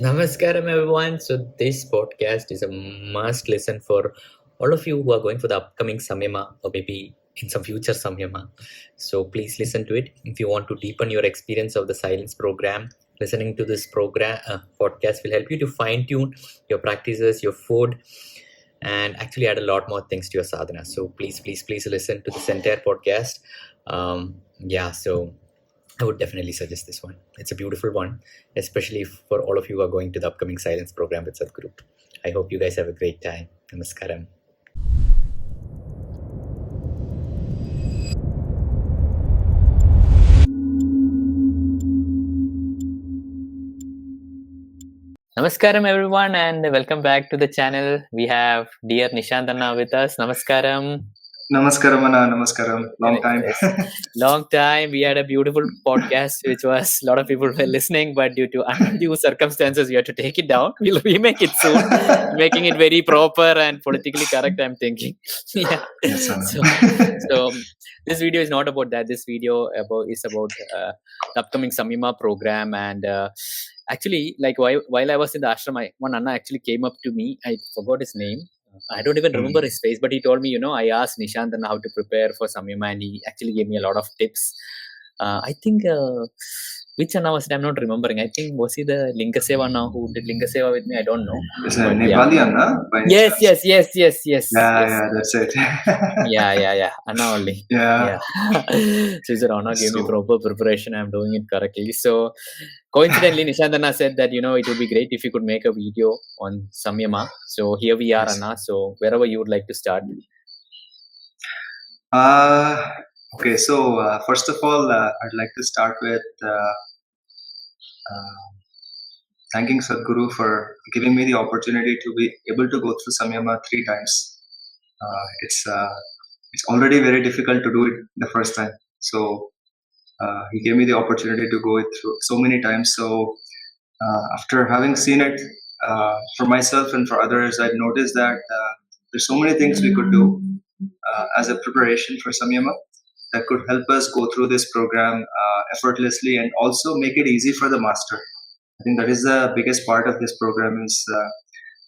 Namaskaram, everyone. So, this podcast is a must listen for all of you who are going for the upcoming Samyama or maybe in some future Samyama. So, please listen to it. If you want to deepen your experience of the silence program, listening to this program podcast will help you to fine tune your practices, your food, and actually add a lot more things to your sadhana. So, please listen to this entire podcast. So I would definitely suggest this one. It's a beautiful one, especially for all of you who are going to the upcoming silence program with Sadhguru. I hope you guys have a great time. Namaskaram. Namaskaram, everyone, and welcome back to the channel. We have dear Nishant with us. Namaskaram. Namaskaram, Anna. Namaskaram. Long time. Long time. We had a beautiful podcast, which was a lot of people were listening, but due to undue circumstances, we had to take it down. We'll remake it soon, making it very proper and politically correct, I'm thinking. Yeah. Yes, Anna. So this video is not about that. This video is about the upcoming Samyama program. And actually, like while I was in the ashram, one Anna actually came up to me. I forgot his name. I don't even remember his face, but he told me, I asked Nishant how to prepare for Samyama, and he actually gave me a lot of tips. I think, which Anna was it? I'm not remembering. I think, was he the Linga Seva Anna who did Linga Seva with me? I don't know. Is it Nepali Anna? Yes. Yeah, that's it. Yeah. Anna only. Yeah. So he said, Anna gave me proper preparation. I'm doing it correctly. So coincidentally, Nishant said that, it would be great if you could make a video on Samyama. So here we are, Anna. So wherever you would like to start. Okay, so first of all, I'd like to start with thanking Sadhguru for giving me the opportunity to be able to go through Samyama 3 times. It's already very difficult to do it the first time. So he gave me the opportunity to go it through so many times. So after having seen it for myself and for others, I've noticed that there's so many things we could do as a preparation for Samyama that could help us go through this program effortlessly and also make it easy for the master. I think that is the biggest part of this program is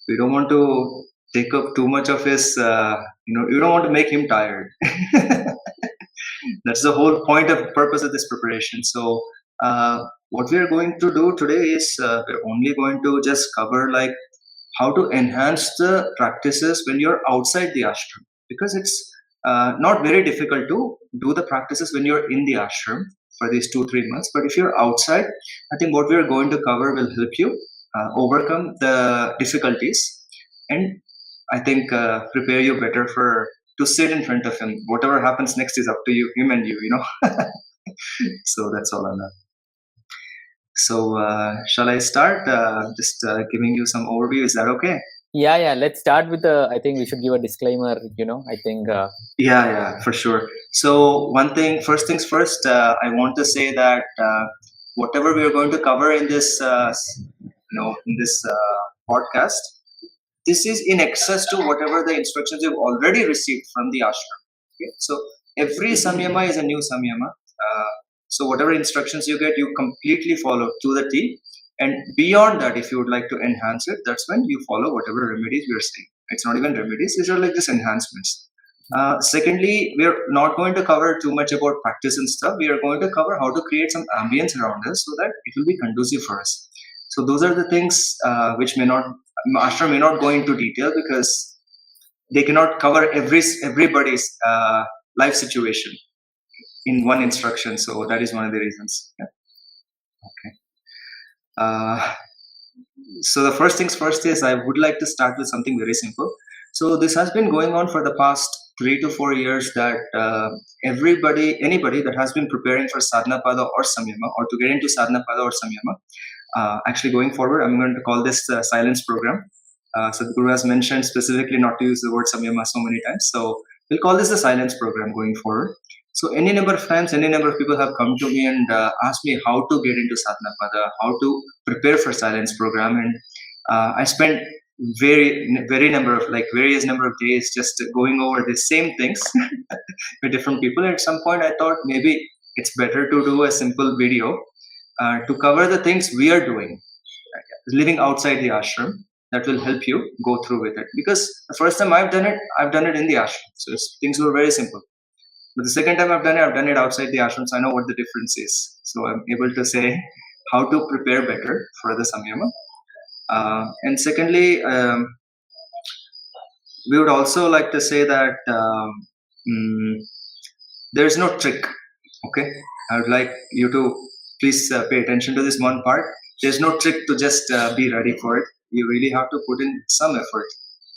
we don't want to take up too much of his, you don't want to make him tired. That's the whole purpose of this preparation. So what we are going to do today is we're only going to just cover like how to enhance the practices when you're outside the ashram, because it's not very difficult to do the practices when you're in the ashram for these 2-3 months. But if you're outside, I think what we're going to cover will help you overcome the difficulties, and I think prepare you better to sit in front of him. Whatever happens next is up to you, him and you, So that's all on that. So shall I start just giving you some overview? Is that okay? Yeah. Let's start with I think we should give a disclaimer, I think. Yeah, for sure. So first things first, I want to say that whatever we are going to cover in this, podcast, this is in excess to whatever the instructions you've already received from the ashram. Okay? So every Samyama is a new Samyama. So whatever instructions you get, you completely follow to the T. And beyond that, if you would like to enhance it, that's when you follow whatever remedies we are saying. It's not even remedies; these are like just enhancements. Secondly, we are not going to cover too much about practice and stuff. We are going to cover how to create some ambience around us so that it will be conducive for us. So those are the things which Ashram may not go into detail because they cannot cover everybody's life situation in one instruction. So that is one of the reasons. Yeah. Okay. So the first things first is I would like to start with something very simple. So this has been going on for the past 3 to 4 years that anybody that has been preparing for sadhana pada or samyama or to get into sadhana pada or samyama, actually going forward, I'm going to call this the silence program. Sadhguru has mentioned specifically not to use the word samyama so many times. So we'll call this the silence program going forward. So any number of times, any number of people have come to me and asked me how to get into sadhana pada, how to prepare for silence program, and I spent various number of days just going over the same things with different people. At some point, I thought maybe it's better to do a simple video to cover the things we are doing. living outside the ashram that will help you go through with it. Because the first time I've done it in the ashram. So things were very simple. But the second time I've done it outside the ashram, so I know what the difference is. So I'm able to say how to prepare better for the samyama. And secondly, we would also like to say that there's no trick. Okay, I would like you to please pay attention to this one part. There's no trick to just be ready for it. You really have to put in some effort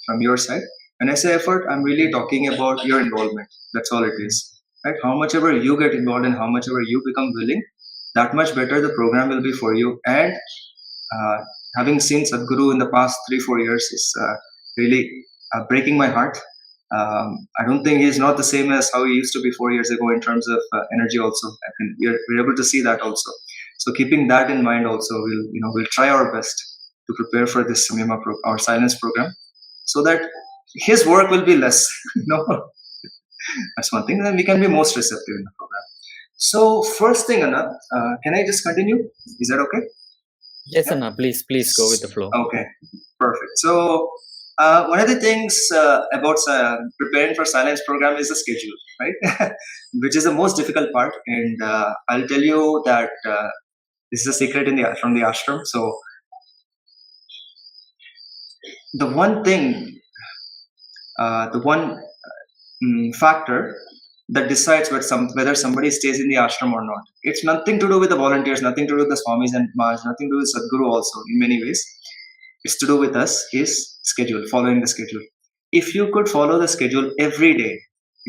from your side. When I say effort, I'm really talking about your involvement. That's all it is. Right? How much ever you get involved and how much ever you become willing, that much better the program will be for you. And having seen Sadhguru in the past 3-4 years is really breaking my heart. I don't think he's not the same as how he used to be 4 years ago in terms of energy. Also, we're able to see that also. So keeping that in mind, also we'll try our best to prepare for this Samyama our silence program, so that his work will be less. That's one thing. Then we can be most receptive in the program. So first thing, Anna, can I just continue? Is that okay? Yes, Anna. Please go with the flow. Okay, perfect. So one of the things about preparing for silence program is the schedule, right? Which is the most difficult part. And I'll tell you that this is a secret from the ashram. So the one thing, the one factor that decides whether somebody stays in the ashram or not, it's nothing to do with the volunteers, nothing to do with the swamis and Maj, nothing to do with Sadhguru also in many ways. It's to do with us, is schedule, following the schedule. If you could follow the schedule every day,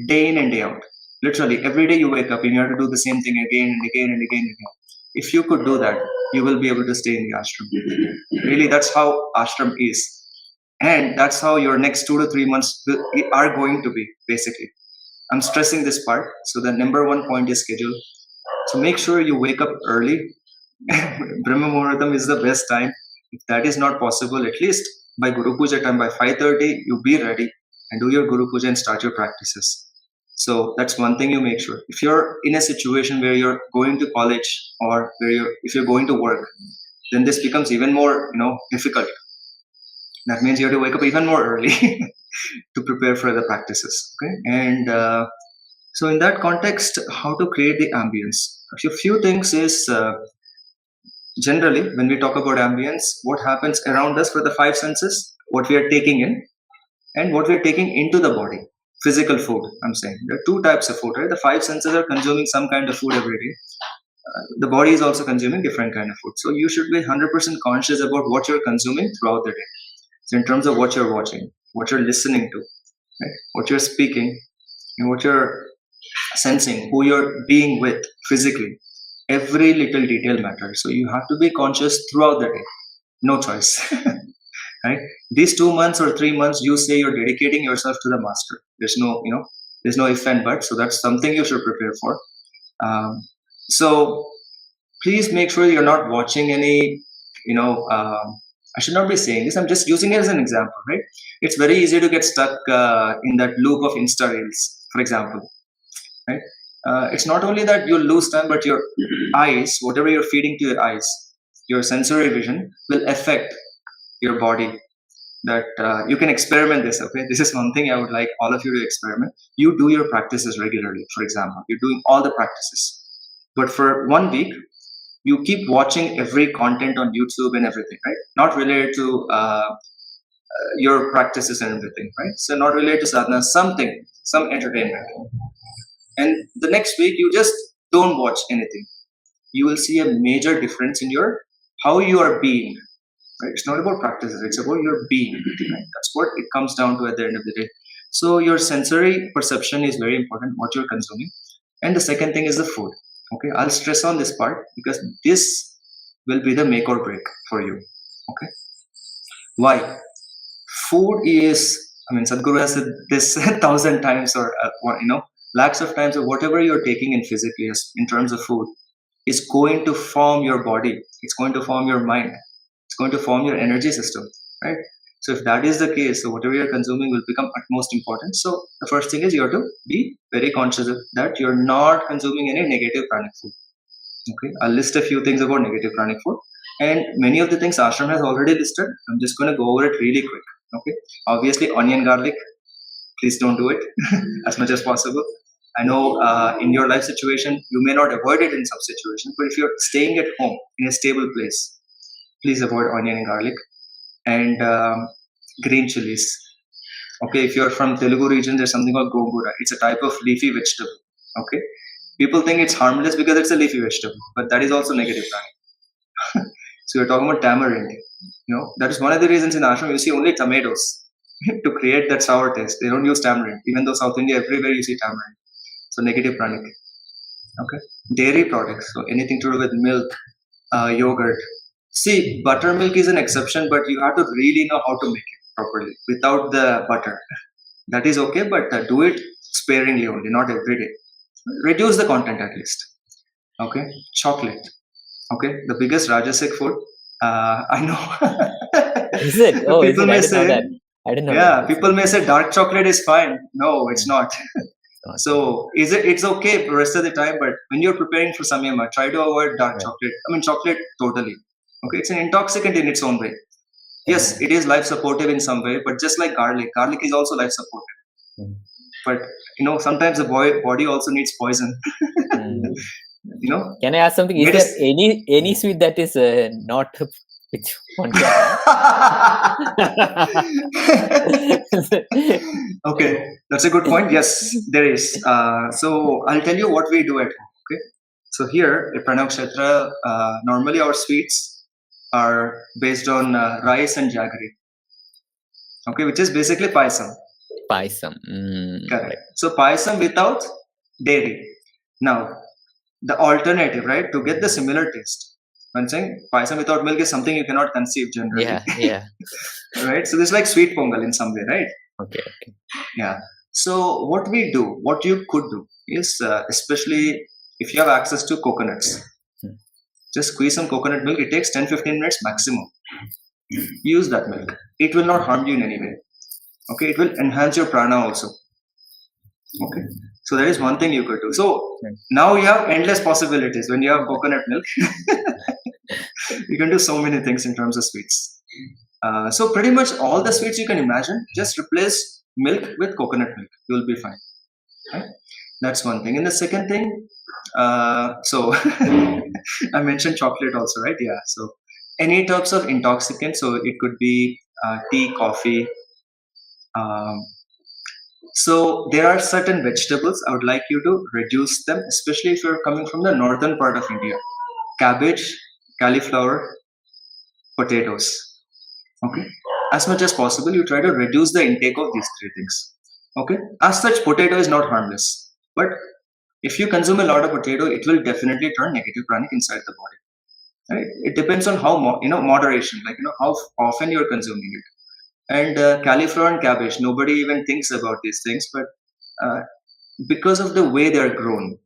day in and day out, literally every day you wake up and you have to do the same thing again and again and again and again. If you could do that, you will be able to stay in the ashram. Really, that's how ashram is. And that's how your next 2 to 3 months are going to be, basically. I'm stressing this part. So the number one point is schedule. So make sure you wake up early. Brahma Muhurtam is the best time. If that is not possible, at least by Guru Puja time, by 5:30, you be ready and do your Guru Puja and start your practices. So that's one thing you make sure. If you're in a situation where you're going to college or if you're going to work, then this becomes even more, difficult. That means you have to wake up even more early to prepare for the practices. Okay, and so in that context, how to create the ambience? A few things is generally when we talk about ambience, what happens around us for the 5 senses, what we are taking in, and what we are taking into the body. Physical food, I'm saying. There are 2 types of food, right? The 5 senses are consuming some kind of food every day. The body is also consuming different kind of food. So you should be 100% conscious about what you're consuming throughout the day. So in terms of what you're watching, what you're listening to, right? What you're speaking, and what you're sensing, who you're being with physically, every little detail matters. So you have to be conscious throughout the day. No choice. Right? These 2 months or 3 months, you say you're dedicating yourself to the master. There's no if and but. So that's something you should prepare for. So please make sure you're not watching any, I should not be saying this. I'm just using it as an example, right? It's very easy to get stuck in that loop of Insta Reels, for example, right? It's not only that you lose time, but your eyes, whatever you're feeding to your eyes, your sensory vision will affect your body. That you can experiment this. Okay, this is one thing I would like all of you to experiment. You do your practices regularly. For example, you're doing all the practices, but for 1 week, you keep watching every content on YouTube and everything, right? Not related to your practices and everything, right? So not related to sadhana, some entertainment. And the next week, you just don't watch anything. You will see a major difference in how you are being. Right? It's not about practices, it's about your being. Right? That's what it comes down to at the end of the day. So your sensory perception is very important, what you're consuming. And the second thing is the food. Okay, I'll stress on this part because this will be the make or break for you. Okay, why? Food is, Sadhguru has said this 1,000 times or lakhs of times, or whatever you're taking in physically in terms of food is going to form your body. It's going to form your mind. It's going to form your energy system, right? So if that is the case, so whatever you're consuming will become utmost important. So the first thing is you have to be very conscious of that you're not consuming any negative pranic food. Okay, I'll list a few things about negative pranic food. And many of the things ashram has already listed. I'm just going to go over it really quick. Okay. Obviously, onion, garlic. Please don't do it as much as possible. I know in your life situation, you may not avoid it in some situations, but if you're staying at home in a stable place, please avoid onion and garlic and green chilies. Okay, if you're from Telugu region, there's something called gongura. It's a type of leafy vegetable. Okay, people think it's harmless because it's a leafy vegetable, but that is also negative. So you're talking about tamarind. That is one of the reasons in ashram you see only tomatoes to create that sour taste. They don't use tamarind, even though South India everywhere you see tamarind. So negative pranic. Okay, dairy products. So anything to do with milk, yogurt. See, buttermilk is an exception, but you have to really know how to make it properly without the butter. That is okay, but do it sparingly only, not every day. Reduce the content at least. Okay, chocolate. Okay, the biggest Rajasic food. I know. Is it? Oh, is People it? may I didn't know say, that. I didn't know yeah, that. people may say dark chocolate is fine. No, it's not. Not. So it's okay the rest of the time, but when you're preparing for samyama, try to avoid dark Yeah. chocolate. I mean chocolate totally. Okay, it's an intoxicant in its own way. Yes, it is life supportive in some way, but just like garlic is also life supportive. Mm. But sometimes the body also needs poison. Can I ask something? Is there any sweet that is not which one can Okay, that's a good point. Yes, there is. So I'll tell you what we do at home. Okay, so here at Pranav Kshetra, normally our sweets are based on rice and jaggery. Okay, which is basically paisam. Paisam. Correct. So paisam without dairy. Now, the alternative, right, to get the similar taste. I'm saying paisam without milk is something you cannot conceive generally. Yeah. Right? So this is like sweet pongal in some way, right? Okay. Yeah. So what we do, what you could do is, especially if you have access to coconuts, just squeeze some coconut milk. It takes 10-15 minutes maximum. Use that milk. It will not harm you in any way. Okay, it will enhance your prana also. Okay, so that is one thing you could do. So now you have endless possibilities when you have coconut milk. You can do so many things in terms of sweets. So pretty much all the sweets you can imagine, just replace milk with coconut milk. You will be fine. Right? That's one thing. And the second thing, so I mentioned chocolate also, right? Yeah. So any types of intoxicants. So it could be tea, coffee. So there are certain vegetables I would like you to reduce them, especially if you're coming from the northern part of India. Cabbage, cauliflower, potatoes. Okay, as much as possible, you try to reduce the intake of these three things. Okay, as such, potato is not harmless, but if you consume a lot of potato, it will definitely turn negative pranic inside the body. Right? It depends on how moderation, like how often you're consuming it. And cauliflower and cabbage, nobody even thinks about these things, but because of the way they're grown,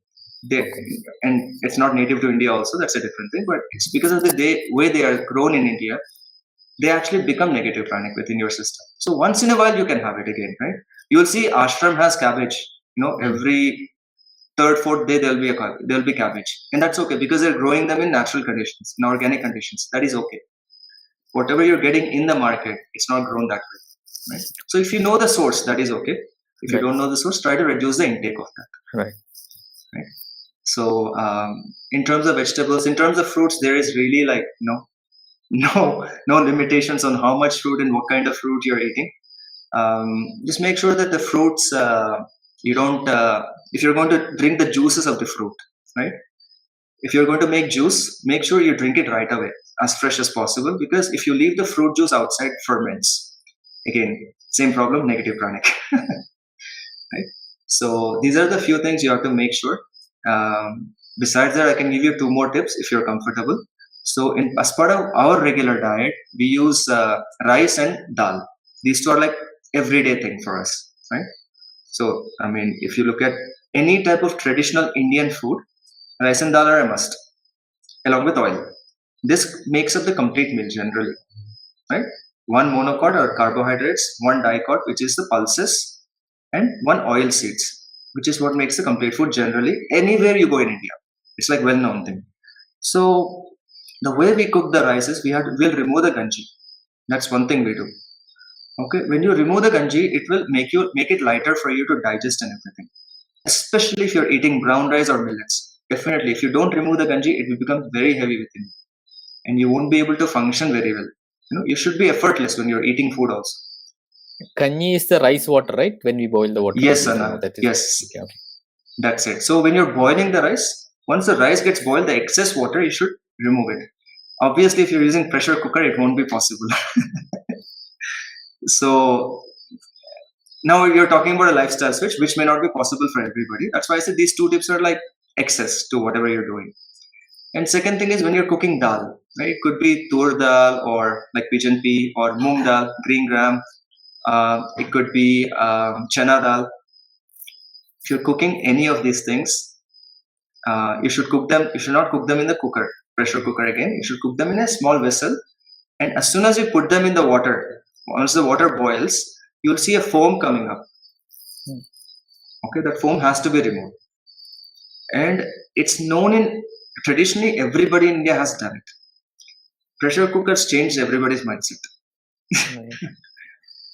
and it's not native to India also, that's a different thing, but it's because of the way they are grown in India, they actually become negative pranic within your system. So once in a while you can have it again, right? You will see ashram has cabbage, every third, fourth day there'll be cabbage, and that's okay because they're growing them in natural conditions, in organic conditions. That is okay. Whatever you're getting in the market, it's not grown that way, right? So if you know the source, that is okay. If you don't know the source, try to reduce the intake of that. Right. So in terms of vegetables, in terms of fruits, there is really like no limitations on how much fruit and what kind of fruit you're eating. Just make sure that the fruits you don't. If you're going to drink the juices of the fruit, right? If you're going to make juice, make sure you drink it right away, as fresh as possible, because if you leave the fruit juice outside, it ferments. Again, same problem, negative pranic. Right? So these are the few things you have to make sure. Besides that, I can give you two more tips if you're comfortable. So as part of our regular diet, we use rice and dal. These two are like everyday thing for us, right? So, I mean, if you look at any type of traditional Indian food, rice and dal are a must, along with oil. This makes up the complete meal generally, right? One monocot or carbohydrates, one dicot, which is the pulses, and one oil seeds, which is what makes the complete food generally anywhere you go in India. It's like well-known thing. So The way we cook the rice is we'll remove the ganji. That's one thing we do. Okay, when you remove the ganji, it will make it lighter for you to digest and everything. Especially if you're eating brown rice or millets. Definitely, if you don't remove the ganji, it will become very heavy within you, and you won't be able to function very well. You should be effortless when you're eating food also. Kanji is the rice water, right? When we boil the water. Yes, Anna. Yes. Okay. That's it. So when you're boiling the rice, once the rice gets boiled, the excess water, you should remove it. Obviously, if you're using pressure cooker, it won't be possible. So now you're talking about a lifestyle switch, which may not be possible for everybody. That's why I said these two tips are like excess to whatever you're doing. And second thing is when you're cooking dal, right? It could be tur dal or like pigeon pea or moong dal, green gram. It could be chana dal. If you're cooking any of these things, you should cook them. You should not cook them in the cooker, pressure cooker again. You should cook them in a small vessel. And as soon as you put them in the water, once the water boils, you'll see a foam coming up. Okay, that foam has to be removed. And it's known traditionally, everybody in India has done it. Pressure cookers changed everybody's mindset.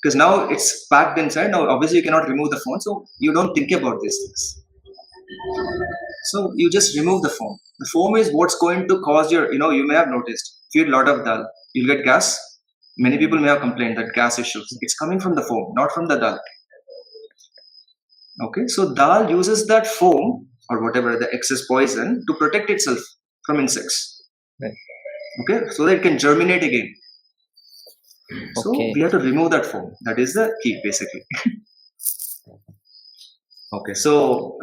Because now it's packed inside. Now, obviously, you cannot remove the foam, so you don't think about these things. So you just remove the foam. The foam is what's going to cause you may have noticed, if you eat a lot of dal, you'll get gas. Many people may have complained that gas issues. It's coming from the foam, not from the dal. Okay, so dal uses that foam or whatever, the excess poison, to protect itself from insects. Right. Okay, so that it can germinate again. So Okay. we have to remove that foam. That is the key, basically. Okay, so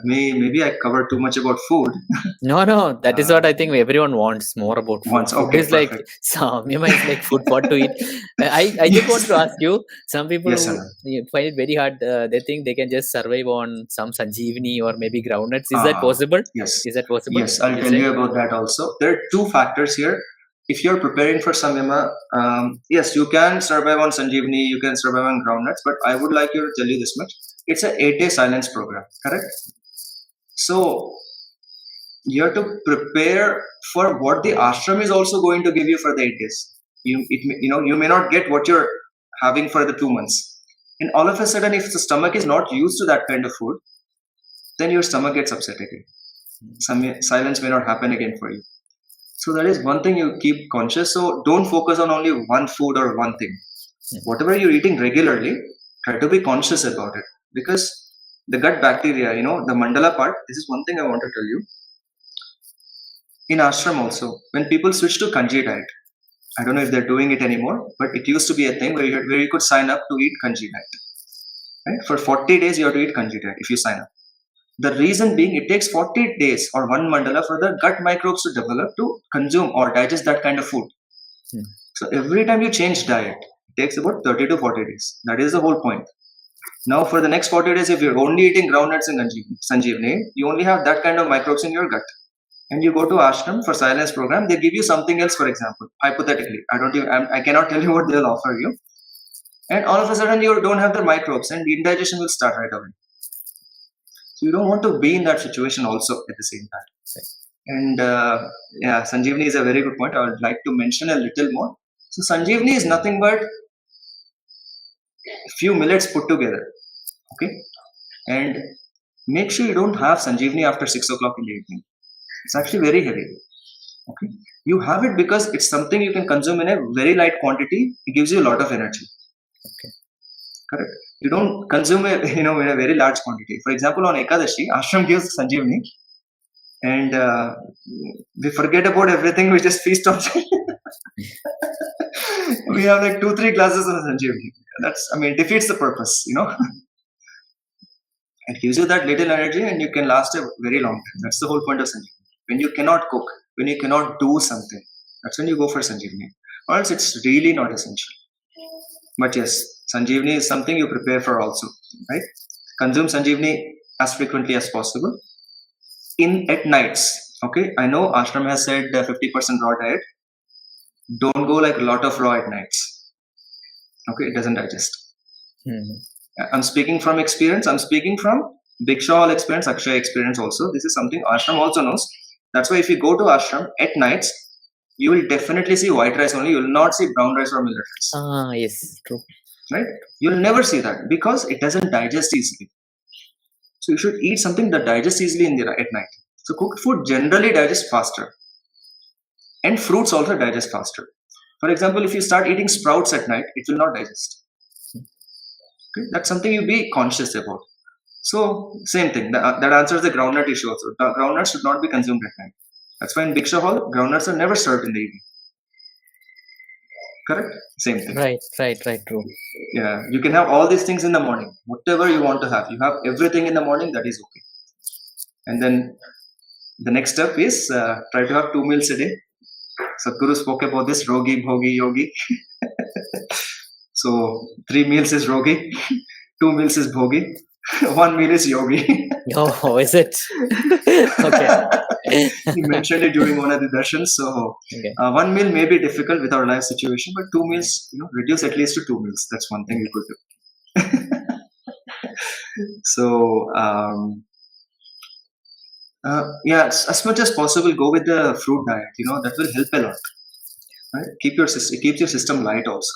maybe I covered too much about food. No, that is what I think everyone wants more about food. Okay, Food is like perfect. Samyama is like food, what to eat. I just want to ask you, some people Yes, who Anand. find it very hard, they think they can just survive on some Sanjeevni or maybe groundnuts. Is that possible? Yes. Is that possible? Yes, I'll tell you about that also. There are two factors here. If you're preparing for Samyama, yes, you can survive on Sanjeevni, you can survive on groundnuts, but I would like you to tell you this much. It's an 8-day silence program, correct? So you have to prepare for what the ashram is also going to give you for the 8 days. You may not get what you're having for the 2 months. And all of a sudden, if the stomach is not used to that kind of food, then your stomach gets upset again. Some silence may not happen again for you. So that is one thing you keep conscious. So don't focus on only one food or one thing. Whatever you're eating regularly, try to be conscious about it. Because the gut bacteria, the mandala part, this is one thing I want to tell you. In ashram also, when people switch to kanji diet, I don't know if they're doing it anymore, but it used to be a thing where you could sign up to eat kanji diet. Right? For 40 days, you have to eat kanji diet if you sign up. The reason being, it takes 40 days or one mandala for the gut microbes to develop to consume or digest that kind of food. So every time you change diet, it takes about 30 to 40 days. That is the whole point. Now for the next 40 days, if you're only eating groundnuts and Sanjeevni, you only have that kind of microbes in your gut. And you go to ashram for silence program, they give you something else, for example, hypothetically. I cannot tell you what they'll offer you. And all of a sudden you don't have the microbes and the indigestion will start right away. So you don't want to be in that situation also at the same time. And Sanjeevni is a very good point. I would like to mention a little more. So Sanjeevni is nothing but a few millets put together. Okay. And make sure you don't have Sanjeevni after 6 o'clock in the evening. It's actually very heavy. Okay. You have it because it's something you can consume in a very light quantity. It gives you a lot of energy. Okay. Correct. You don't consume it, in a very large quantity. For example, on Ekadashi, ashram gives Sanjeevni, and we forget about everything. We just feast on. We have like 2-3 glasses of Sanjeevni. Defeats the purpose. It gives you that little energy, and you can last a very long time. That's the whole point of Sanjeevni. When you cannot cook, when you cannot do something, that's when you go for Sanjeevni. Or else it's really not essential. But yes, Sanjeevni is something you prepare for also, right? Consume Sanjeevni as frequently as possible. At nights, okay? I know ashram has said 50% raw diet. Don't go like a lot of raw at nights. Okay, it doesn't digest. I'm speaking from experience. I'm speaking from Bhiksha experience, Akshay experience also. This is something ashram also knows. That's why if you go to ashram at nights, you will definitely see white rice only. You will not see brown rice or millet rice. Yes, true. Right? You will never see that because it doesn't digest easily. So you should eat something that digests easily at night. So cooked food generally digests faster, and fruits also digest faster. For example, if you start eating sprouts at night, it will not digest. Okay? That's something you be conscious about. So same thing. That answers the groundnut issue also. The groundnuts should not be consumed at night. That's why in Bhiksha Hall, groundnuts are never served in the evening. Correct? Same thing. Right, true. Yeah, you can have all these things in the morning. Whatever you want to have, you have everything in the morning. That is okay. And then the next step is try to have 2 meals a day. Sadhguru spoke about this rogi, bhogi, yogi. So 3 meals is rogi, 2 meals is bhogi, 1 meal is yogi. Oh, is it? Okay. He mentioned it during one of the darshans. So Okay. 1 meal may be difficult with our life situation, but 2 meals, reduce at least to 2 meals. That's one thing you could do. So yeah, as much as possible, go with the fruit diet. That will help a lot. Right? It keeps your system light also.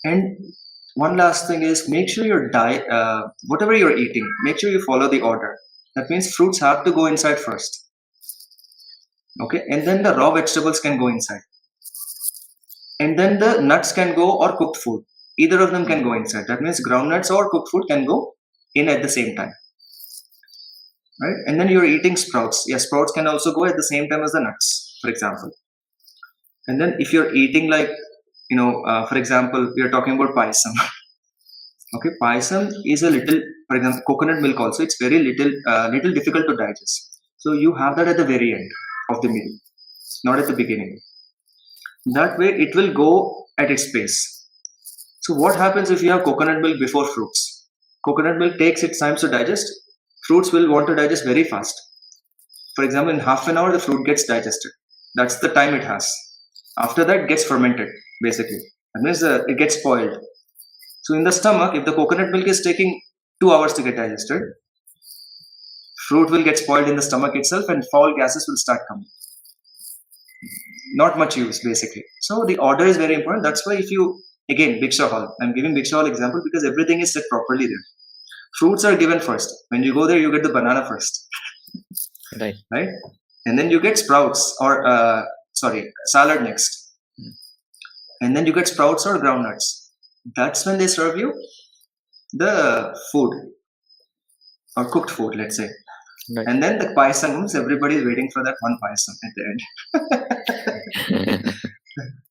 And one last thing is, make sure your diet, whatever you're eating, make sure you follow the order. That means fruits have to go inside first. Okay, and then the raw vegetables can go inside. And then the nuts can go, or cooked food. Either of them can go inside. That means groundnuts or cooked food can go in at the same time. Right? And then you're eating sprouts. Yeah, sprouts can also go at the same time as the nuts, for example. And then if you're eating like, for example, we are talking about payasam. Okay, payasam is a little, for example, coconut milk also, it's very little difficult to digest. So you have that at the very end of the meal, not at the beginning. That way it will go at its pace. So what happens if you have coconut milk before fruits? Coconut milk takes its time to digest. Fruits will want to digest very fast. For example, in half an hour, the fruit gets digested. That's the time it has. After that, it gets fermented, basically. That means it gets spoiled. So in the stomach, if the coconut milk is taking 2 hours to get digested, fruit will get spoiled in the stomach itself and foul gases will start coming. Not much use, basically. So the order is very important. That's why again, Bhiksha Hall. I'm giving Bhiksha Hall example because everything is set properly there. Fruits are given first. When you go there, you get the banana first. Right? And then you get sprouts or, salad next. And then you get sprouts or groundnuts. That's when they serve you the food or cooked food, let's say. Right. And then the payasam comes, everybody is waiting for that one payasam at the end.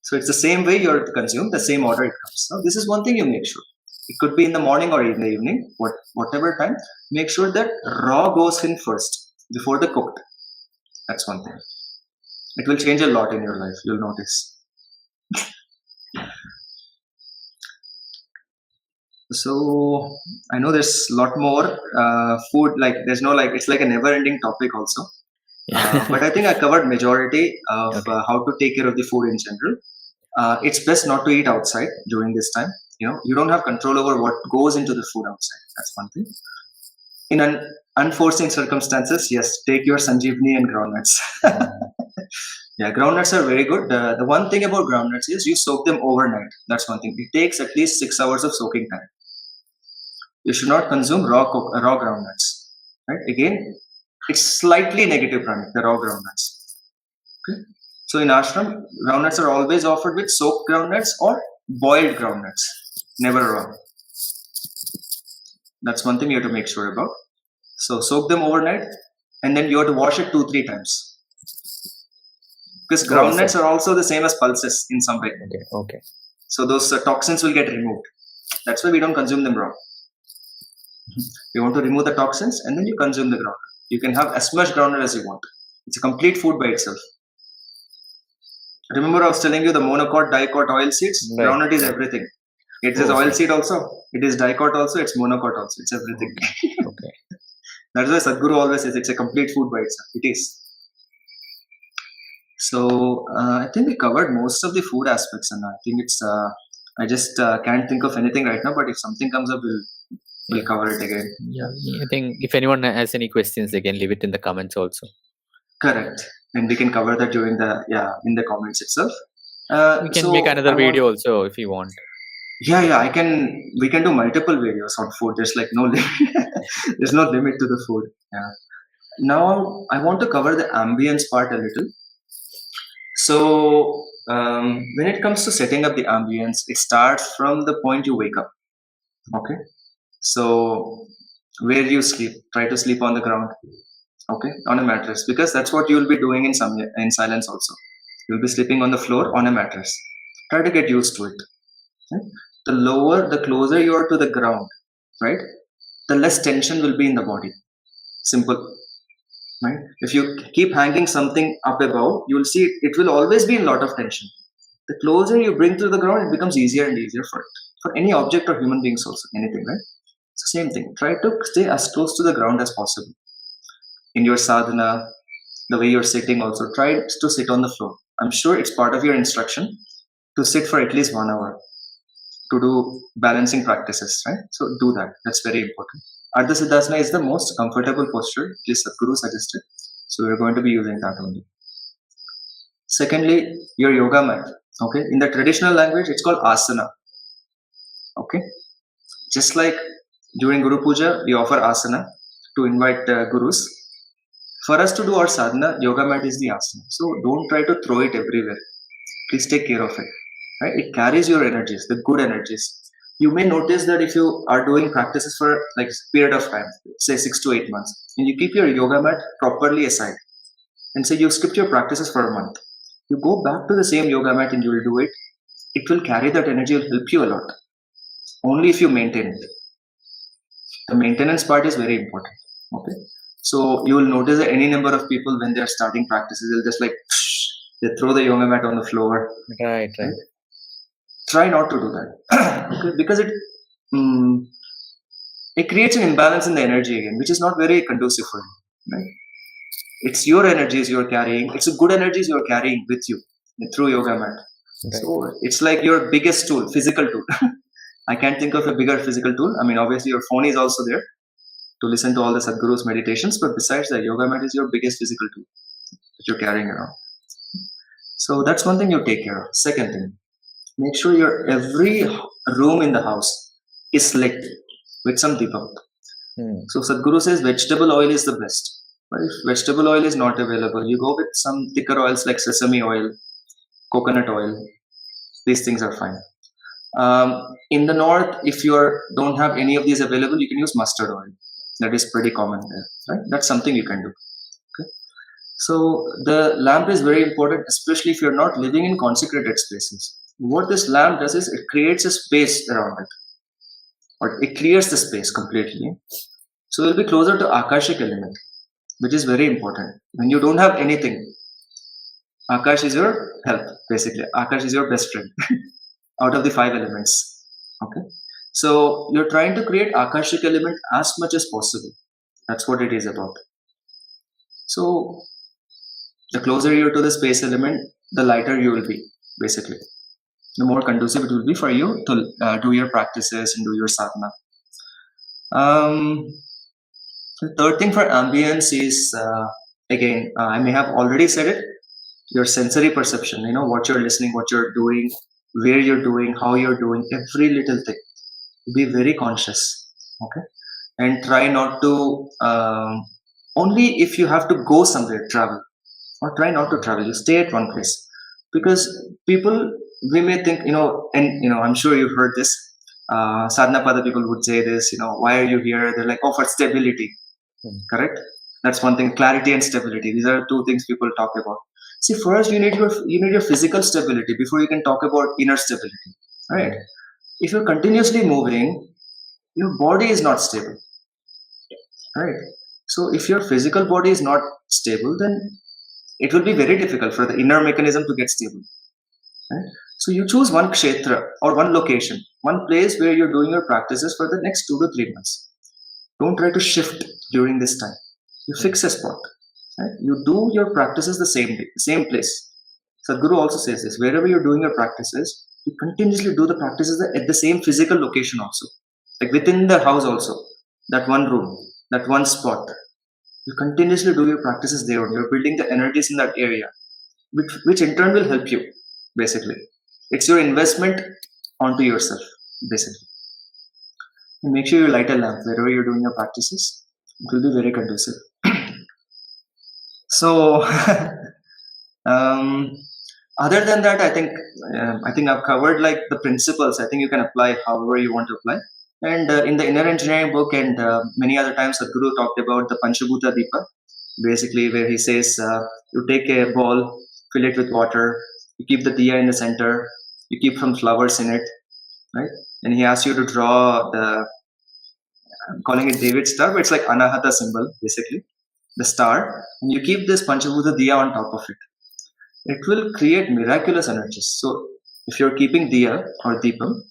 So it's the same way you're consumed, the same order it comes. Now, this is one thing you make sure. It could be in the morning or in the evening, whatever time. Make sure that raw goes in first before the cooked. That's one thing. It will change a lot in your life, you'll notice. So I know there's a lot more food, like there's no it's like a never-ending topic also. But I think I covered majority of how to take care of the food in general. It's best not to eat outside during this time. You don't have control over what goes into the food outside. That's one thing. In unforeseen circumstances, yes, take your Sanjeevni and groundnuts. Yeah, groundnuts are very good. The one thing about groundnuts is you soak them overnight. That's one thing. It takes at least 6 hours of soaking time. You should not consume raw groundnuts. Right? Again, it's slightly negative, pranic, the raw groundnuts. Okay? So in ashram, groundnuts are always offered with soaked groundnuts or boiled groundnuts, never raw. That's one thing you have to make sure about. So soak them overnight, and then you have to wash it 2-3 times. Because groundnuts are also the same as pulses in some way. Okay. So those toxins will get removed. That's why we don't consume them raw. You want to remove the toxins, and then you consume the groundnut. You can have as much groundnut as you want. It's a complete food by itself. Remember I was telling you the monocot, dicot, oil seeds? Right. Groundnut is everything. It is oil seed also. It is dicot also. It's monocot also. It's everything. Okay. That's why Sadhguru always says it's a complete food by itself. It is. So I think we covered most of the food aspects, and I think it's. I just can't think of anything right now. But if something comes up, we'll cover it again. Yeah, I think if anyone has any questions, they can leave it in the comments also. Correct. And we can cover that during the in the comments itself. We can make another video also if you want. Yeah, I can. We can do multiple videos on food. There's like no limit. There's no limit to the food. Yeah. Now I want to cover the ambience part a little. So when it comes to setting up the ambience, it starts from the point you wake up. Okay. So where you sleep, try to sleep on the ground. Okay, on a mattress, because that's what you'll be doing in silence also. You'll be sleeping on the floor on a mattress. Try to get used to it. Right? The closer you are to the ground, right, the less tension will be in the body. Simple. Right? If you keep hanging something up above, you'll see it will always be in a lot of tension. The closer you bring to the ground, it becomes easier and easier for any object or human beings also, anything, right? It's the same thing. Try to stay as close to the ground as possible. In your sadhana, the way you're sitting also, try to sit on the floor. I'm sure it's part of your instruction to sit for at least 1 hour to do balancing practices, right? So do that. That's very important. Ardha Siddhasana is the most comfortable posture, at least Sadhguru suggested. So we're going to be using that only. Secondly, your yoga mat. Okay, in the traditional language, it's called asana. Okay, just like during Guru Puja, we offer asana to invite gurus. For us to do our sadhana, yoga mat is the asana. So don't try to throw it everywhere. Please take care of it. Right? It carries your energies, the good energies. You may notice that if you are doing practices for like period of time, say 6 to 8 months, and you keep your yoga mat properly aside, and say you skipped your practices for a month, you go back to the same yoga mat and you will do it. It will carry that energy, it will help you a lot. Only if you maintain it. The maintenance part is very important. Okay. So you will notice that any number of people when they are starting practices, they'll just like they throw the yoga mat on the floor. Right. Try not to do that. Okay, because it creates an imbalance in the energy again, which is not very conducive for you. Right? It's your energies you're carrying. It's a good energies you're carrying with you through yoga mat. Right. So it's like your biggest tool, physical tool. I can't think of a bigger physical tool. I mean, obviously your phone is also there to listen to all the Sadhguru's meditations, but besides that, yoga mat is your biggest physical tool that you're carrying around. So that's one thing you take care of. Second thing, make sure your every room in the house is lit with some deepak. So Sadhguru says vegetable oil is the best. But if vegetable oil is not available, you go with some thicker oils like sesame oil, coconut oil. These things are fine. In the north, if you don't have any of these available, you can use mustard oil. That is pretty common there, right? That's something you can do. Okay. So the lamp is very important, especially if you're not living in consecrated spaces. What this lamp does is it creates a space around it, or it clears the space completely. So you'll be closer to Akashic element, which is very important. When you don't have anything, Akash is your help, basically. Akash is your best friend out of the 5 elements. Okay. So you're trying to create Akashic element as much as possible. That's what it is about. So the closer you're to the space element, the lighter you will be, basically. The more conducive it will be for you to do your practices and do your sadhana. The third thing for ambience is, again, I may have already said it, your sensory perception, what you're listening, what you're doing, where you're doing, how you're doing, every little thing. Be very conscious, okay? And try not to, only if you have to go somewhere, travel. Or try not to travel, you stay at one place. Because people, we may think, and I'm sure you've heard this, sadhana pada people would say this, why are you here? They're like, for stability. Correct? That's one thing, clarity and stability. These are 2 things people talk about. See, first you need your physical stability before you can talk about inner stability, right? If you're continuously moving, your body is not stable, right? So if your physical body is not stable, then it will be very difficult for the inner mechanism to get stable, right? So you choose one kshetra or one location, one place where you're doing your practices for the next 2 to 3 months. Don't try to shift during this time. You fix a spot, right? You do your practices the same day, same place. Sadhguru also says this, wherever you're doing your practices, you continuously do the practices at the same physical location also. Like within the house also, that one room, that one spot. You continuously do your practices there. You're building the energies in that area, which in turn will help you, basically. It's your investment onto yourself, basically. And make sure you light a lamp wherever you're doing your practices. It will be very conducive. So, other than that, I think I've covered like the principles. I think you can apply however you want to apply. And in the Inner Engineering book, and many other times, Sadhguru talked about the Panchabhuta Deepa, basically where he says you take a ball, fill it with water, you keep the diya in the center, you keep some flowers in it, right? And he asks you to draw I'm calling it David star, but it's like Anahata symbol, basically, the star. And you keep this Panchabhuta diya on top of it. It will create miraculous energies. So if you're keeping diya or deepam,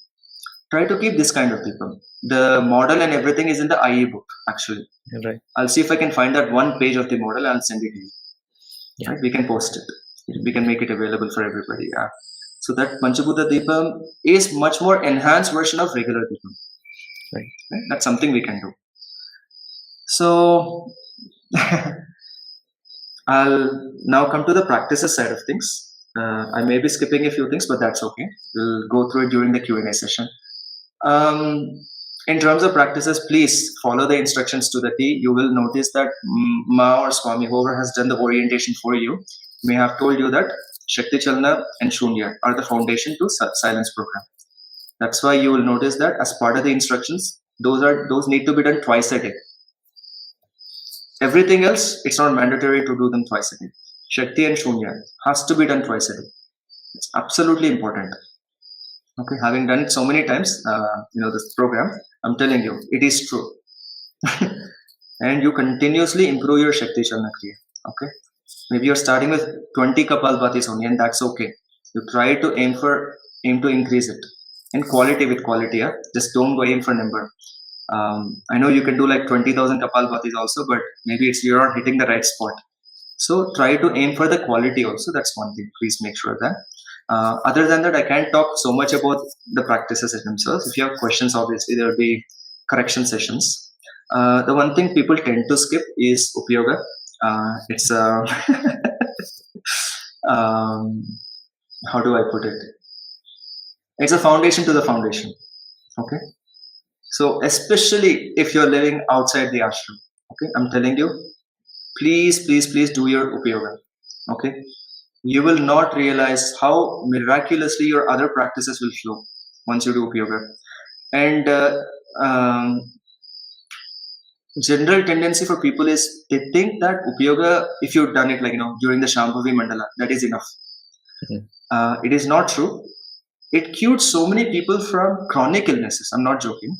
try to keep this kind of deepam. The model and everything is in the IE book, actually. Right. I'll see if I can find that one page of the model. I'll send it to you. Yeah. Right? We can post it. We can make it available for everybody. Yeah. So that Panchabhuta Deepam is much more enhanced version of regular Deepam. Right. That's something we can do. So I'll now come to the practices side of things. I may be skipping a few things, but that's okay. We'll go through it during the Q&A session. In terms of practices, please follow the instructions to the T. You will notice that Ma or Swami, whoever has done the orientation for you, may have told you that Shakti Chalana and Shunya are the foundation to silence program. That's why you will notice that as part of the instructions, those need to be done twice a day. Everything else, it's not mandatory to do them twice a day. Shakti and Shunya has to be done twice a day. It's absolutely important. Okay, having done it so many times, this program, I'm telling you, it is true. And you continuously improve your Shakti Chalana Kriya. Okay, maybe you're starting with 20 Kapalbhatis only, and that's okay. You try to aim to increase it in quality with quality. Yeah? Just don't go aim for number. I know you can do like 20,000 Kapalbhatis also, but maybe you're not hitting the right spot. So try to aim for the quality also. That's one thing. Please make sure that. Other than that, I can't talk so much about the practices themselves. If you have questions, obviously there will be correction sessions. The one thing people tend to skip is Upa Yoga. It's how do I put it? It's a foundation to the foundation. Okay. So especially if you're living outside the ashram, okay, I'm telling you, please do your Upa Yoga. Okay. You will not realize how miraculously your other practices will flow once you do Upa Yoga. And general tendency for people is they think that Upa Yoga, if you've done it like during the Shambhavi Mandala, that is enough. Mm-hmm. It is not true. It cured so many people from chronic illnesses. I'm not joking.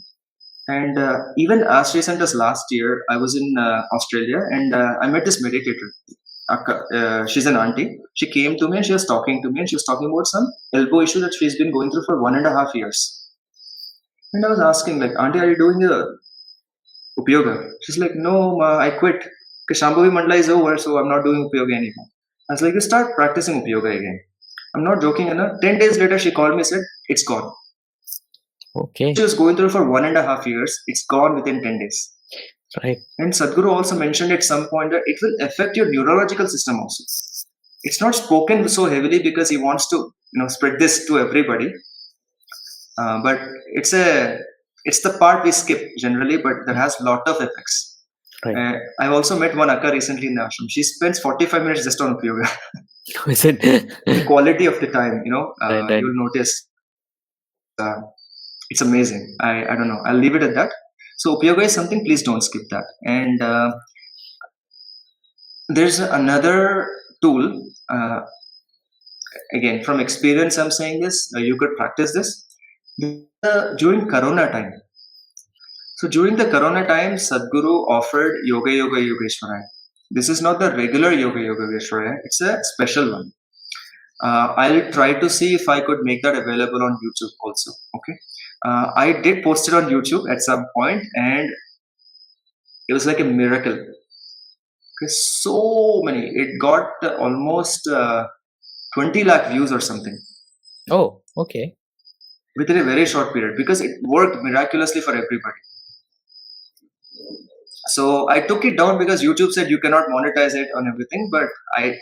And even as recent as last year, I was in Australia, and I met this meditator. She's an auntie. She came to me and she was talking to me, and she was talking about some elbow issue that she's been going through for 1.5 years. And I was asking, like, Auntie, are you doing the Upa Yoga? She's like, no, ma, I quit. Because Shambhavi Mandala is over, so I'm not doing Upa Yoga anymore. I was like, you start practicing Upa Yoga again. I'm not joking. 10 days later, she called me and said, it's gone. Okay. She was going through for 1.5 years. It's gone within 10 days. Right. And Sadhguru also mentioned at some point that it will affect your neurological system also. It's not spoken so heavily because he wants to spread this to everybody. But it's the part we skip generally, but that has a lot of effects. Right. I've also met one akka recently in the ashram. She spends 45 minutes just on Upa Yoga. Is it? The quality of the time, right. You'll notice. It's amazing. I don't know. I'll leave it at that. So Upa Yoga is something, please don't skip that. And there's another tool. Again, from experience, I'm saying this. You could practice this during Corona time. So during the Corona time, Sadhguru offered Yoga Yogeshwaraya. This is not the regular Yoga Yogeshwaraya. It's a special one. I'll try to see if I could make that available on YouTube also. Okay. I did post it on YouTube at some point, and it was like a miracle. Okay, so many. It got almost 20 lakh views or something. Oh, okay. Within a very short period, because it worked miraculously for everybody. So I took it down because YouTube said you cannot monetize it on everything. But I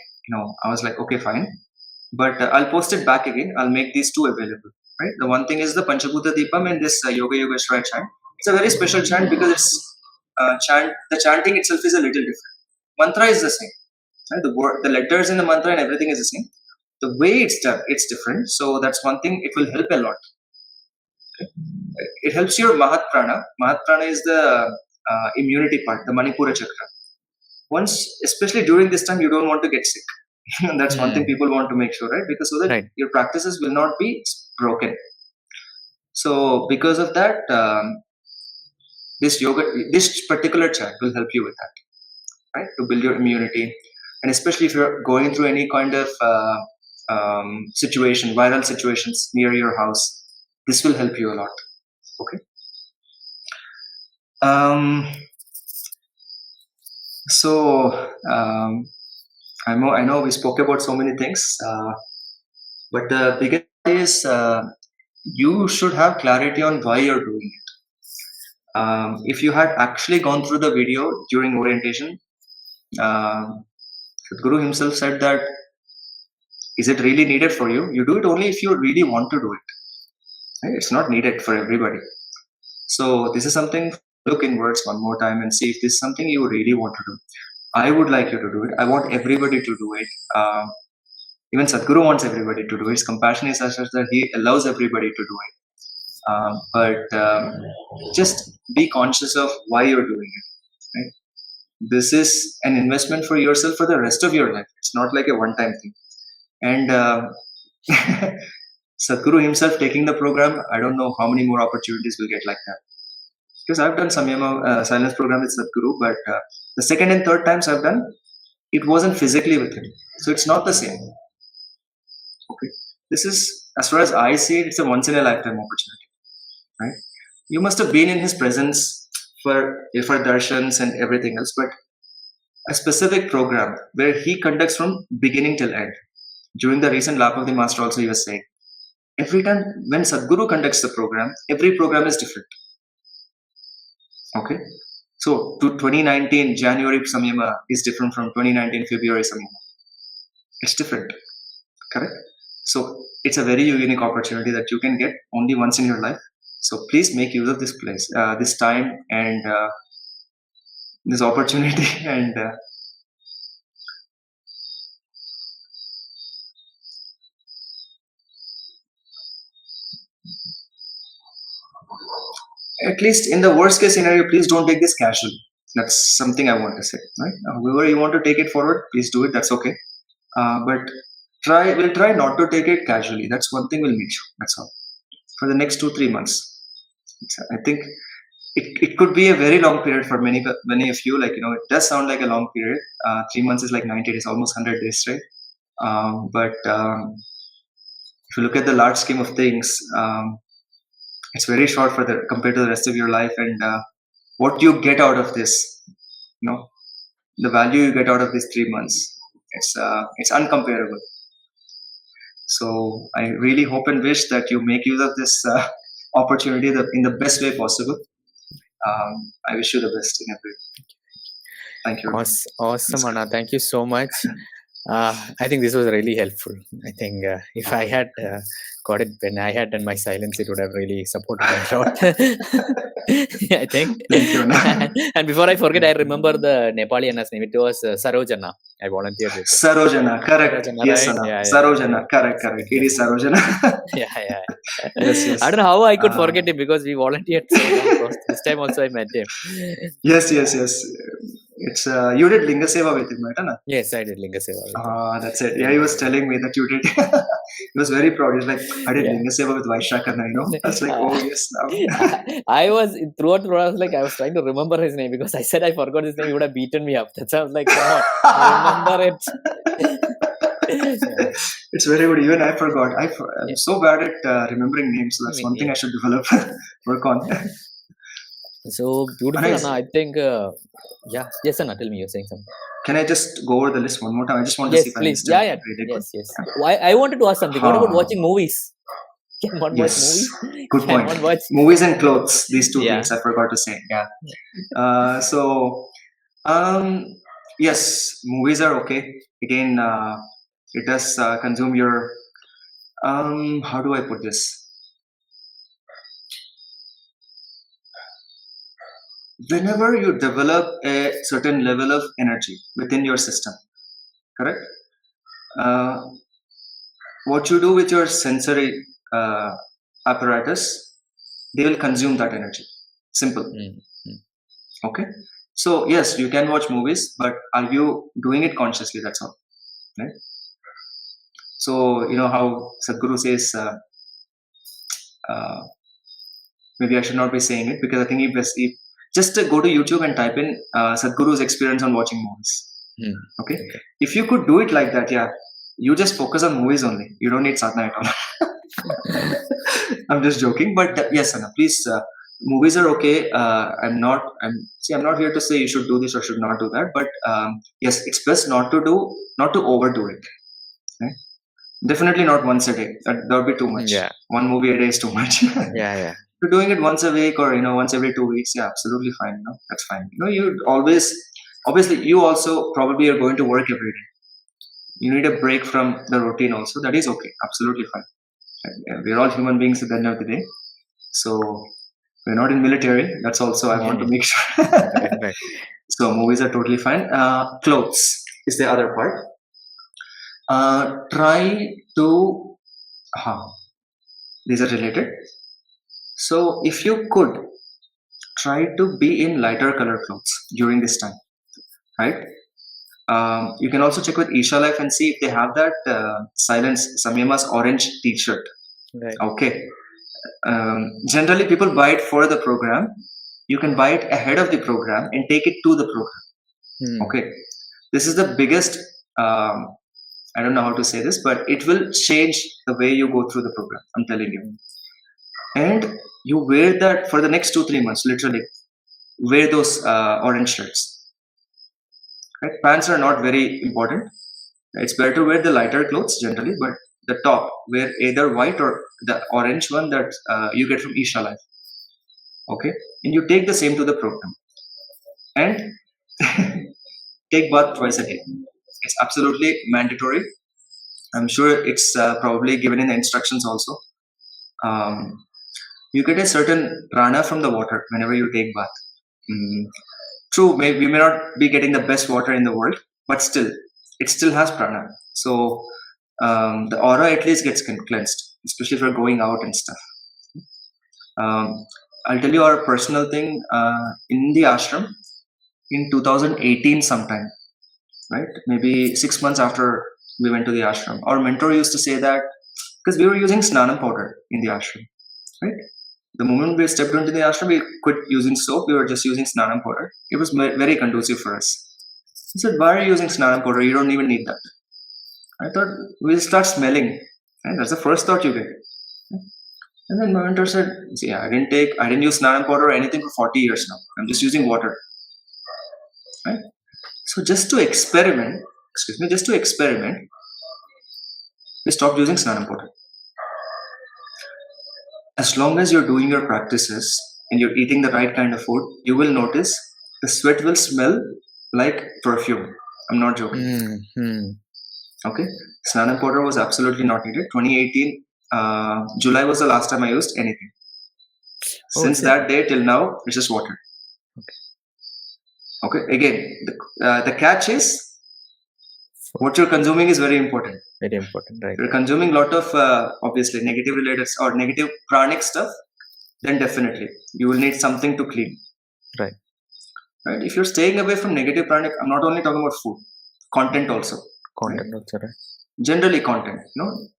was like, okay, fine. But I'll post it back again. I'll make these two available. Right. The one thing is the Panchabhuta Deepam and this Yoga Yoga Shrai chant. It's a very special chant because it's the chanting itself is a little different. Mantra is the same. Right? The letters in the mantra and everything is the same. The way it's done, it's different. So that's one thing. It will help a lot. Okay? It helps your Mahat Prana. Mahat Prana is the immunity part, the Manipura Chakra. Once, especially during this time, you don't want to get sick. That's one thing people want to make sure, right? Because so that Right. your practices will not be broken. So because of that, this particular chant will help you with that, right? To build your immunity, and especially if you're going through any kind of situation, viral situations near your house, this will help you a lot. Okay. I know we spoke about so many things, but the biggest is you should have clarity on why you're doing it. If you had actually gone through the video during orientation, Guru himself said that, is it really needed for you? You do it only if you really want to do it. Right? It's not needed for everybody. So this is something, look inwards one more time and see if this is something you really want to do. I would like you to do it. I want everybody to do it. Even Sadhguru wants everybody to do it. His compassion is such that he allows everybody to do it. But just be conscious of why you're doing it. Right? This is an investment for yourself for the rest of your life. It's not like a one-time thing. And Sadhguru himself taking the program, I don't know how many more opportunities we'll get like that. Because I've done Samyama silence program with Sadhguru, but the second and third times I've done, it wasn't physically with him. So it's not the same. Okay. This is, as far as I see it, it's a once in a lifetime opportunity. Right? You must have been in his presence for darshans and everything else, but a specific program where he conducts from beginning till end. During the recent lap of the master also he was saying, every time when Sadhguru conducts the program, every program is different. Okay. So to 2019 January Samyama is different from 2019 February Samyama. It's different. Correct? So it's a very unique opportunity that you can get only once in your life. So please make use of this place, this time and this opportunity. And at least in the worst case scenario, please don't take this casually. That's something I want to say. Right? However you want to take it forward, please do it. That's okay. But we'll try not to take it casually. That's one thing we'll make sure. That's all. For the next 2-3 months. I think it could be a very long period for many of you. Like, it does sound like a long period. 3 months is like 90 days, almost 100 days, right? But if you look at the large scheme of things, it's very short compared to the rest of your life. And what you get out of this, the value you get out of these 3 months, it's uncomparable. So I really hope and wish that you make use of this opportunity in the best way possible. I wish you the best in every way. Thank you. Awesome, Anna. Thank you so much. I think this was really helpful. I think if I had got it when I had done my silence, it would have really supported me a lot. I think. Thank you, Anna. And before I forget, I remember the Nepali Anna's name. It was Sarojana. I volunteered with her. Sarojana, correct. Sarojana, Yes, right? Anna. Yeah. Sarojana, correct. It is Sarojana. Yeah. Yes. I don't know how I could forget him because we volunteered so long. This time also I met him. Yes. It's you did Linga Seva with him, right, Anna? Yes, I did Linga Seva. That's it. Yeah, he was telling me that you did. He was very proud. He was like, I did Linga Seva with Vaisakh, I was like, oh yes. Now. I was throughout. I was trying to remember his name because I said I forgot his name. He would have beaten me up. That's why I was like, come on, I remember it. Yeah. It's very good. Even I forgot. I'm so bad at remembering names. So that's one thing I should develop, work on. So beautiful, Anna. I think, yes, Anna, tell me, you're saying something. Can I just go over the list one more time? I just want to see if please. I missed Yes. I wanted to ask something. What about watching movies? Cannot watch Yes, movies. good point. Cannot watch. Movies and clothes, these two Yeah. things I forgot to say. Yeah. So, yes, movies are okay. Again, it does consume your, how do I put this? Whenever you develop a certain level of energy within your system, correct? What you do with your sensory apparatus, they will consume that energy. Simple. Okay. So yes, you can watch movies, but are you doing it consciously? That's all. Right. So you know how Sadhguru says, maybe I should not be saying it because I think he just go to YouTube and type in Sadhguru's experience on watching movies. Okay. If you could do it like that, yeah, you just focus on movies only. You don't need sadhana at all. I'm just joking, but yes, Anna, please. Movies are okay. I'm not here to say you should do this or should not do that. But yes, it's best not to overdo it. Right? Definitely not once a day. That would be too much. Yeah. One movie a day is too much. Yeah. You're doing it once a week or once every 2 weeks. Yeah, absolutely fine. That's fine. You always, obviously, you also probably are going to work every day. You need a break from the routine also. That is okay. Absolutely fine. We're all human beings at the end of the day. So we're not in military. That's also I want to make sure. Right. So movies are totally fine. Clothes is the other part. Try to. These are related. So if you could try to be in lighter color clothes during this time, right? You can also check with Isha Life and see if they have that Silence Samyama's orange T-shirt. Right. Okay. Generally, people buy it for the program. You can buy it ahead of the program and take it to the program. Okay. This is the biggest. I don't know how to say this, but it will change the way you go through the program. I'm telling you. And you wear that for the next 2-3 months. Literally, wear those orange shirts. Right? Pants are not very important. It's better to wear the lighter clothes generally, but the top, wear either white or the orange one that you get from Isha Life. Okay, and you take the same to the program, and take bath twice a day. It's absolutely mandatory. I'm sure it's probably given in the instructions also. You get a certain prana from the water whenever you take bath. True, we may not be getting the best water in the world, but still, it still has prana. So the aura at least gets cleansed, especially if you're going out and stuff. I'll tell you our personal thing in the ashram in 2018 sometime, right? Maybe 6 months after we went to the ashram. Our mentor used to say that because we were using snanam powder in the ashram, right? The moment we stepped into the ashram, we quit using soap. We were just using snanam powder. It was very conducive for us. He said, "Why are you using snanam powder? You don't even need that." I thought, we'll start smelling. Right? That's the first thought you get. And then my mentor said, "See, I didn't use snanam powder or anything for 40 years now. I'm just using water." Right? So just to experiment, we stopped using snanam powder. As long as you're doing your practices and you're eating the right kind of food, you will notice the sweat will smell like perfume. I'm not joking. Okay, snanam powder was absolutely not needed. 2018 July was the last time I used anything. Since that day till now, it's just water. Okay. Again, the catch is what you're consuming is very important. Very important, right? You're consuming a lot of obviously negative related or negative pranic stuff, then definitely you will need something to clean. Right. If you're staying away from negative pranic, I'm not only talking about food, content also. Content also, right? Generally content,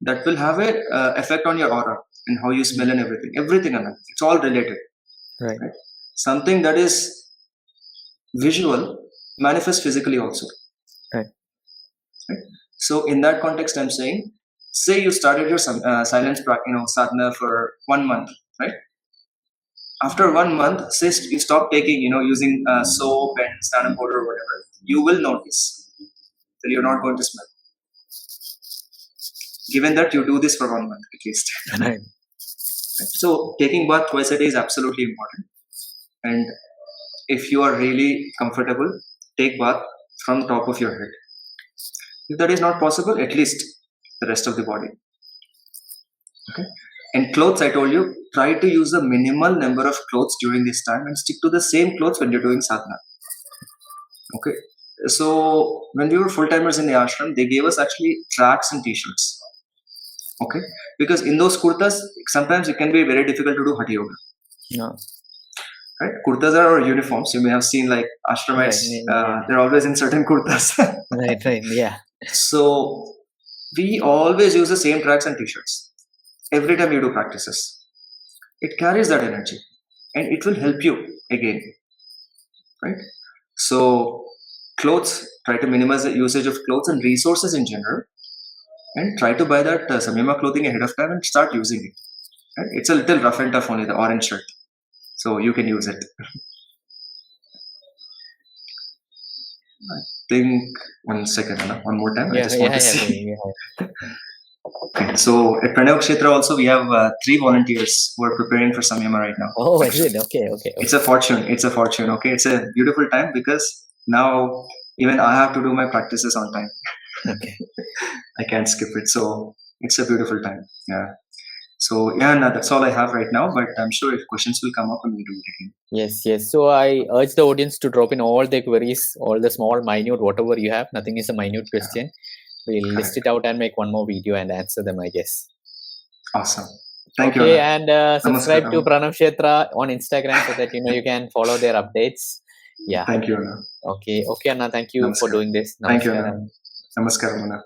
that will have a effect on your aura and how you smell and everything on that. It's all related. Right. Something that is visual manifests physically also. Right. So in that context, I'm saying, say you started your silence sadhana for 1 month, right? After 1 month, say you stop taking, using soap and snanam powder or whatever, you will notice that you're not going to smell. Given that you do this for 1 month at least. Right. So taking bath twice a day is absolutely important. And if you are really comfortable, take bath from top of your head. If that is not possible, at least the rest of the body. Okay. And clothes, I told you, try to use a minimal number of clothes during this time and stick to the same clothes when you're doing sadhana. Okay. So when we were full timers in the ashram, they gave us actually tracks and t-shirts. Okay. Because in those kurtas, sometimes it can be very difficult to do hatha yoga. No. Right? Kurtas are our uniforms. You may have seen like ashramites, they're always in certain kurtas. Right, yeah. So we always use the same tracks and t-shirts every time you do practices. It carries that energy and it will help you again. Right? So clothes, try to minimize the usage of clothes and resources in general, and try to buy that Samyama clothing ahead of time and start using it. Right? It's a little rough and tough only, the orange shirt. So you can use it. I think 1 second, Anna, one more time. I just want to see. Okay, so at Pranav Kshetra also we have 3 volunteers who are preparing for Samyama right now. Oh, is it? Okay. It's a fortune. Okay, it's a beautiful time because now even I have to do my practices on time. Okay. I can't skip it. So it's a beautiful time. Yeah. So yeah, no, that's all I have right now. But I'm sure if questions will come up, and we'll do it again. Yes. So I urge the audience to drop in all their queries, all the small, minute, whatever you have. Nothing is a minute question. We'll list it out and make one more video and answer them, I guess. Awesome. Thank you. Okay, and subscribe to Pranav Kshetra on Instagram so that you can follow their updates. Yeah. Thank you, Anna. Okay, Anna. Thank you for doing this. Thank you, Anna. Namaskaram, Anna.